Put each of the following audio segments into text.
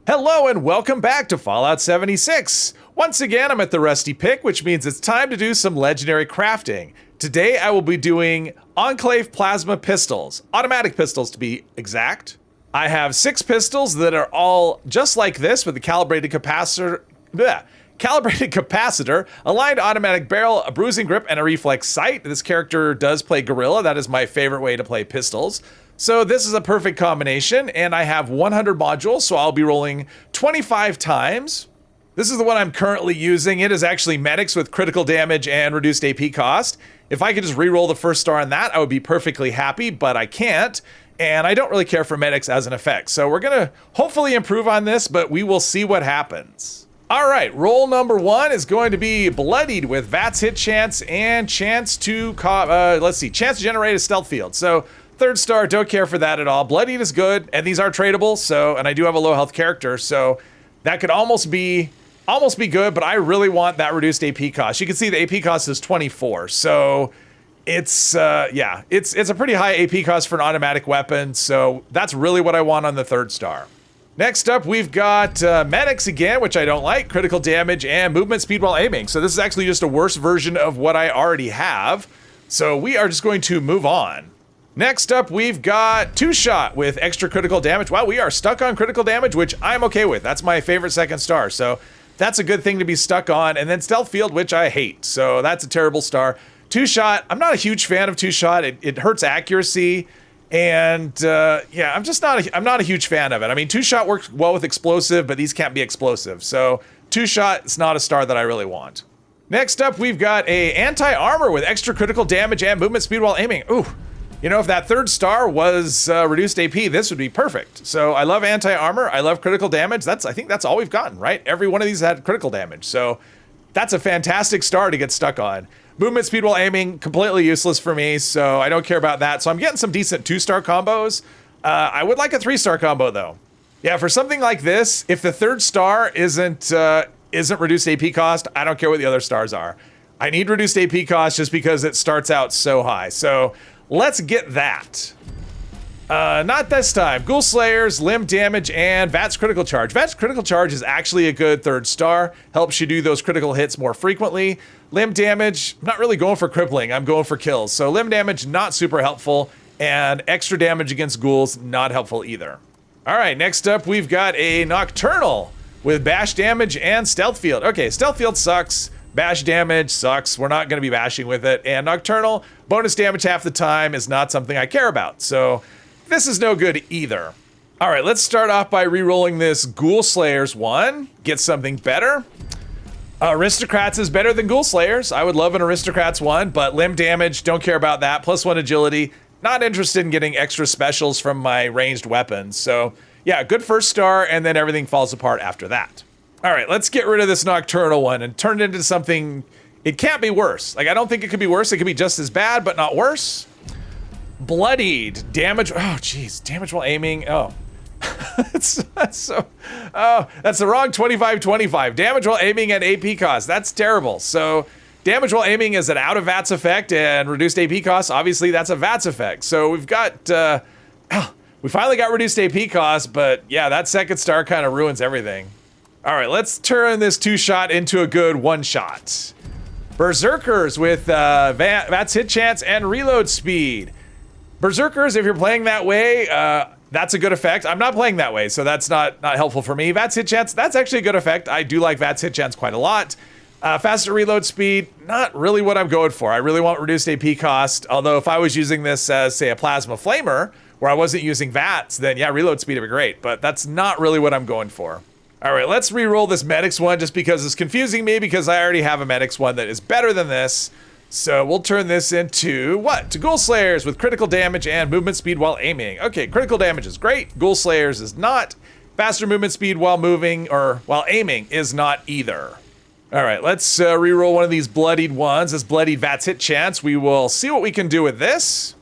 Hello and welcome back to Fallout 76. Once again, I'm at the Rusty Pick, which means it's time to do some legendary crafting. Today, I will be doing Enclave Plasma Pistols, automatic pistols to be exact. I have 6 pistols that are all just like this with a calibrated capacitor, aligned automatic barrel, a bruising grip, and a reflex sight. This character does play gorilla. That is my favorite way to play pistols. So this is a perfect combination, and I have 100 modules, so I'll be rolling 25 times. This is the one I'm currently using. It is actually medics with critical damage and reduced AP cost. If I could just re-roll the first star on that, I would be perfectly happy, but I can't, and I don't really care for medics as an effect. So we're gonna hopefully improve on this, but we will see what happens. All right, roll number 1 is going to be bloodied with VATS hit chance and chance to chance to generate a stealth field. So 3rd star, don't care for that at all. Bloodied is good, and these are tradable, and I do have a low health character, so that could almost be good, but I really want that reduced AP cost. You can see the AP cost is 24, so it's a pretty high AP cost for an automatic weapon, so that's really what I want on the 3rd star. Next up, we've got medics again, which I don't like, critical damage and movement speed while aiming. So this is actually just a worse version of what I already have, so we are just going to move on. Next up, we've got 2-shot with extra critical damage. Wow, we are stuck on critical damage, which I'm okay with. That's my favorite 2nd star, so that's a good thing to be stuck on. And then stealth field, which I hate, so that's a terrible star. 2-shot, I'm not a huge fan of 2-shot. It hurts accuracy, and I'm not a huge fan of it. I mean, 2-shot works well with explosive, but these can't be explosive. So 2-shot is not a star that I really want. Next up, we've got a anti-armor with extra critical damage and movement speed while aiming. Ooh. You know, if that 3rd star was reduced AP, this would be perfect. So I love anti-armor, I love critical damage. I think that's all we've gotten, right? Every one of these had critical damage. So that's a fantastic star to get stuck on. Movement speed while aiming, completely useless for me, so I don't care about that. So I'm getting some decent 2-star combos. I would like a 3-star combo though. Yeah, for something like this, if the 3rd star isn't reduced AP cost, I don't care what the other stars are. I need reduced AP cost just because it starts out so high. So let's get that. Not this time. Ghoul Slayers, limb damage, and VATS critical charge. VATS critical charge is actually a good 3rd star. Helps you do those critical hits more frequently. Limb damage, not really going for crippling. I'm going for kills. So limb damage, not super helpful. And extra damage against ghouls, not helpful either. All right, next up, we've got a Nocturnal with bash damage and stealth field. Okay, stealth field sucks. Bash damage sucks. We're not going to be bashing with it. And Nocturnal, bonus damage half the time is not something I care about. So this is no good either. All right, let's start off by re-rolling this Ghoul Slayers one. Get something better. Aristocrats is better than Ghoul Slayers. I would love an Aristocrats one, but limb damage, don't care about that. +1 agility. Not interested in getting extra specials from my ranged weapons. So yeah, good 1st star, and then everything falls apart after that. All right, let's get rid of this Nocturnal one and turn it into something. It can't be worse. Like, I don't think it could be worse. It could be just as bad, but not worse. Bloodied. Damage. Oh, geez. Damage while aiming. Oh. that's the wrong 25-25. Damage while aiming at AP cost. That's terrible. So, damage while aiming is an out of VATS effect, and reduced AP cost, obviously, that's a VATS effect. So, we've got. We finally got reduced AP cost, but yeah, that 2nd star kind of ruins everything. All right, let's turn this 2-shot into a good 1-shot. Berserkers with VATS hit chance and reload speed. Berserkers, if you're playing that way, that's a good effect. I'm not playing that way, so that's not helpful for me. VATS hit chance, that's actually a good effect. I do like VATS hit chance quite a lot. Faster reload speed, not really what I'm going for. I really want reduced AP cost, although if I was using this as, say, a plasma flamer, where I wasn't using VATS, then yeah, reload speed would be great, but that's not really what I'm going for. All right, let's re-roll this medics one just because it's confusing me because I already have a medics one that is better than this. So we'll turn this into what? To Ghoul Slayers with critical damage and movement speed while aiming. Okay, critical damage is great. Ghoul Slayers is not. Faster movement speed while moving or while aiming is not either. All right, let's re-roll one of these bloodied ones. This bloodied VATS hit chance. We will see what we can do with this.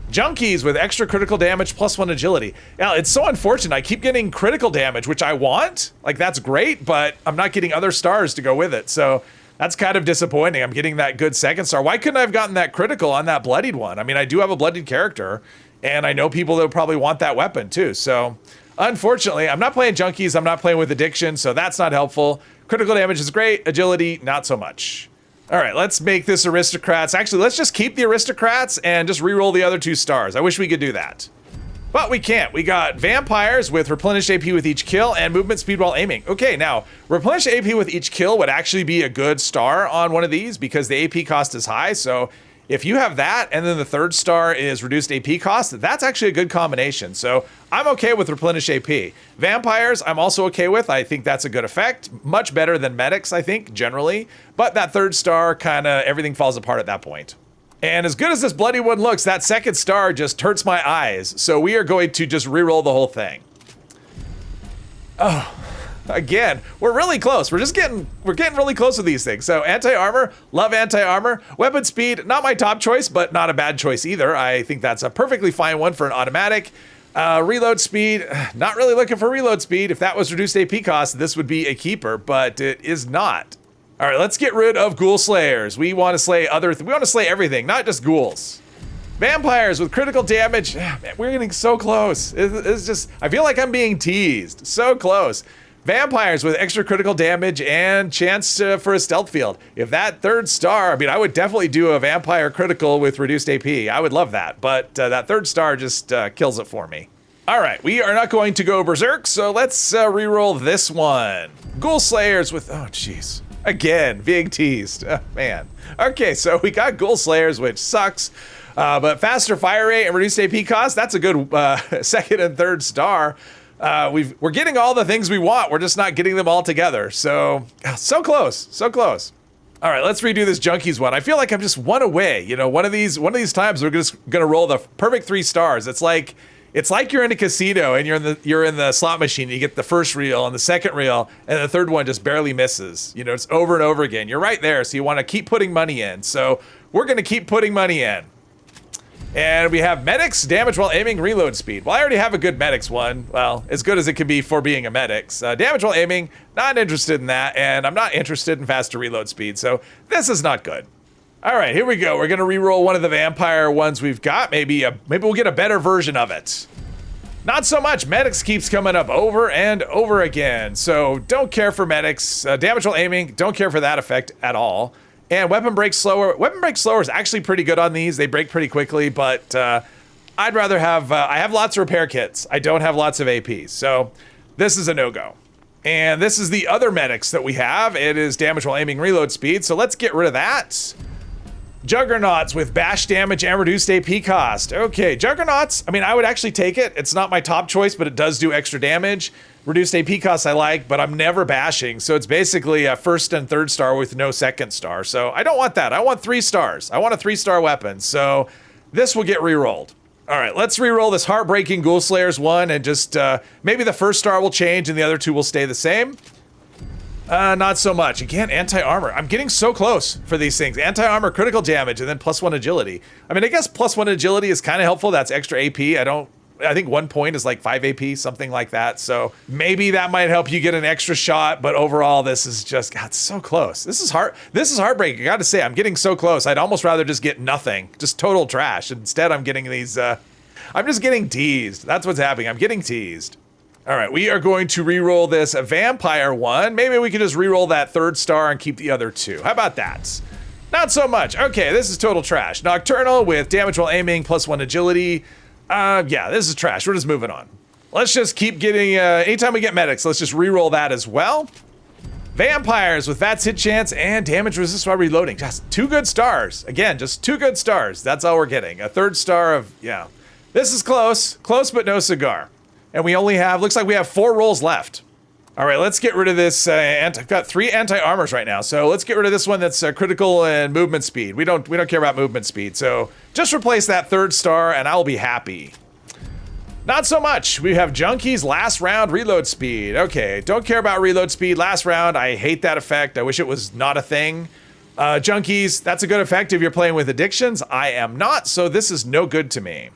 Junkies with extra critical damage +1 agility. Now, it's so unfortunate. I keep getting critical damage, which I want. Like, that's great, but I'm not getting other stars to go with it. So that's kind of disappointing. I'm getting that good 2nd star. Why couldn't I have gotten that critical on that bloodied one? I mean, I do have a bloodied character, and I know people that would probably want that weapon too. So Unfortunately, I'm not playing junkies, I'm not playing with addiction, so that's not helpful. Critical damage is great, agility, not so much. All right, let's make this aristocrats. Actually, let's just keep the aristocrats and just reroll the other 2 stars. I wish we could do that. But we can't. We got vampires with replenished AP with each kill and movement speed while aiming. Okay, now, replenished AP with each kill would actually be a good star on one of these because the AP cost is high. So if you have that and then the 3rd star is reduced AP cost, that's actually a good combination. So I'm okay with replenished AP. Vampires, I'm also okay with. I think that's a good effect. Much better than medics, I think, generally. But that 3rd star, kind of everything falls apart at that point. And as good as this bloody one looks, that 2nd star just hurts my eyes. So we are going to just reroll the whole thing. Oh, again, we're really close. We're getting really close with these things. So anti-armor, love anti-armor. Weapon speed, not my top choice, but not a bad choice either. I think that's a perfectly fine one for an automatic. Reload speed, not really looking for reload speed. If that was reduced AP cost, this would be a keeper, but it is not. All right, let's get rid of ghoul slayers. We want to slay we want to slay everything, not just ghouls. Vampires with critical damage. Man, we're getting so close. It's just, I feel like I'm being teased. So close. Vampires with extra critical damage and chance for a stealth field. If that 3rd star, I mean, I would definitely do a vampire critical with reduced AP. I would love that, but that 3rd star just kills it for me. All right, we are not going to go berserk, so let's reroll this one. Ghoul slayers with, oh jeez. Again, being teased. Oh, man. Okay, so we got Ghoul Slayers, which sucks. But faster fire rate and reduced AP cost, that's a good 2nd and 3rd star. We're getting all the things we want. We're just not getting them all together. So close, so close. All right, let's redo this junkies one. I feel like I'm just one away. You know, one of these times we're just gonna roll the perfect 3 stars. It's like you're in a casino and you're in the slot machine. And you get the 1st reel and the 2nd reel, and the 3rd one just barely misses. You know, it's over and over again. You're right there, so you want to keep putting money in. So we're going to keep putting money in. And we have medics, damage while aiming, reload speed. Well, I already have a good medics one. Well, as good as it can be for being a medics. Damage while aiming, not interested in that, and I'm not interested in faster reload speed. So this is not good. All right, here we go. We're gonna re-roll one of the vampire ones we've got. Maybe we'll get a better version of it. Not so much. Medics keeps coming up over and over again. So don't care for medics. Damage while aiming, don't care for that effect at all. And weapon break slower. Weapon break slower is actually pretty good on these. They break pretty quickly, but I'd rather have, I have lots of repair kits. I don't have lots of APs. So this is a no-go. And this is the other medics that we have. It is damage while aiming, reload speed. So let's get rid of that. Juggernauts with bash damage and reduced AP cost. Okay, Juggernauts, I mean, I would actually take it. It's not my top choice, but it does do extra damage. Reduced AP cost I like, but I'm never bashing. So it's basically a 1st and 3rd star with no 2nd star. So I don't want that. I want 3 stars. I want a 3-star weapon. So this will get re-rolled. All right, let's re-roll this heartbreaking Ghoul Slayers one and just maybe the 1st star will change and the other 2 will stay the same. Not so much. Again, anti-armor. I'm getting so close for these things. Anti-armor, critical damage, and then +1 agility. I mean, I guess +1 agility is kind of helpful. That's extra AP. I think 1 point is like 5 AP, something like that. So maybe that might help you get an extra shot, but overall, this is just, God, so close. This is heartbreaking. I gotta say, I'm getting so close. I'd almost rather just get nothing, just total trash. Instead, I'm getting these, I'm just getting teased. That's what's happening. I'm getting teased. All right, we are going to re-roll this vampire one. Maybe we can just re-roll that 3rd star and keep the other 2. How about that? Not so much. Okay, this is total trash. Nocturnal with damage while aiming, +1 agility. Yeah, this is trash. We're just moving on. Let's just keep getting, anytime we get medics, let's just re-roll that as well. Vampires with VATS hit chance and damage resist while reloading. Just 2 good stars. Again, just 2 good stars. That's all we're getting. A 3rd star of, yeah. This is close. Close, but no cigar. And we only have, looks like we have 4 rolls left. All right, let's get rid of this, I've got 3 anti-armors right now. So let's get rid of this one that's critical and movement speed. We don't care about movement speed. So just replace that 3rd star and I'll be happy. Not so much. We have junkies, last round, reload speed. Okay, don't care about reload speed, last round. I hate that effect. I wish it was not a thing. Junkies, that's a good effect if you're playing with addictions. I am not, so this is no good to me.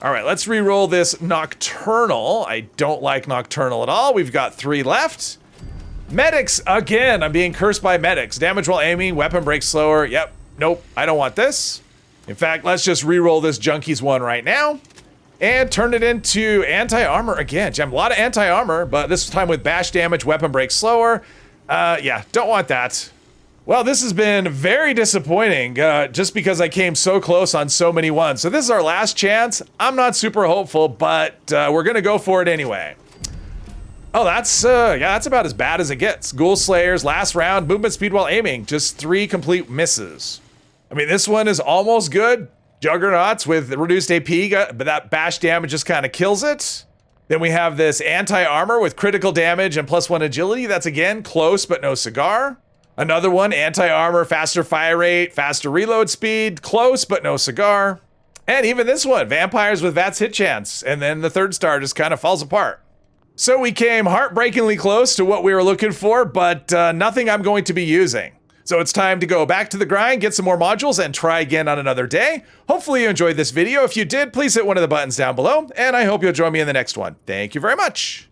All right, let's re-roll this Nocturnal. I don't like Nocturnal at all. We've got 3 left. Medics, again, I'm being cursed by medics. Damage while aiming, weapon breaks slower. Yep, nope, I don't want this. In fact, let's just re-roll this Junkies one right now. and turn it into anti-armor again. Gem, a lot of anti-armor, but this time with bash damage, weapon breaks slower. Yeah, don't want that. Well, this has been very disappointing just because I came so close on so many ones. So this is our last chance. I'm not super hopeful, but we're gonna go for it anyway. Oh, yeah, that's about as bad as it gets. Ghoul Slayers, last round, movement speed while aiming, just 3 complete misses. I mean, this one is almost good. Juggernauts with reduced AP, but that bash damage just kind of kills it. Then we have this anti-armor with critical damage and +1 agility. That's again close, but no cigar. Another one, anti-armor, faster fire rate, faster reload speed, close, but no cigar. And even this one, vampires with VATS hit chance. And then the third star just kind of falls apart. So we came heartbreakingly close to what we were looking for, but nothing I'm going to be using. So it's time to go back to the grind, get some more modules, and try again on another day. Hopefully you enjoyed this video. If you did, please hit one of the buttons down below, and I hope you'll join me in the next one. Thank you very much.